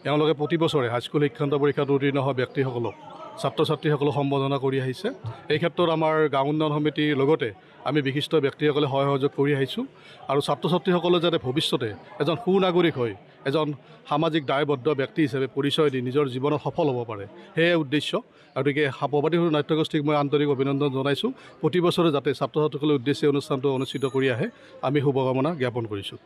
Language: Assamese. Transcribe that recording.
তেওঁলোকে প্ৰতি বছৰে হাইস্কুল শিক্ষান্ত পৰীক্ষাত উত্তীৰ্ণ হোৱা ব্যক্তিসকলক ছাত্ৰ ছাত্ৰীসকলক সম্বোধনা কৰি আহিছে। এই ক্ষেত্ৰত আমাৰ গাঁও উন্নয়ন সমিতিৰ লগতে আমি বিশিষ্ট ব্যক্তিসকলে সহযোগ কৰি আহিছোঁ আৰু ছাত্ৰ ছাত্ৰীসকলে যাতে ভৱিষ্যতে এজন সুনাগৰিক হৈ এজন সামাজিক দায়বদ্ধ ব্যক্তি হিচাপে পৰিচয় দি নিজৰ জীৱনত সফল হ'ব পাৰে, সেয়ে উদ্দেশ্য। গতিকে প্ৰবাদী সৰু নাট্যগোষ্ঠীক মই আন্তৰিক অভিনন্দন জনাইছোঁ। প্ৰতি বছৰে যাতে ছাত্ৰ ছাত্ৰীসকলৰ উদ্দেশ্যে অনুষ্ঠানটো অনুষ্ঠিত কৰি আহে, আমি শুভকামনা জ্ঞাপন কৰিছোঁ।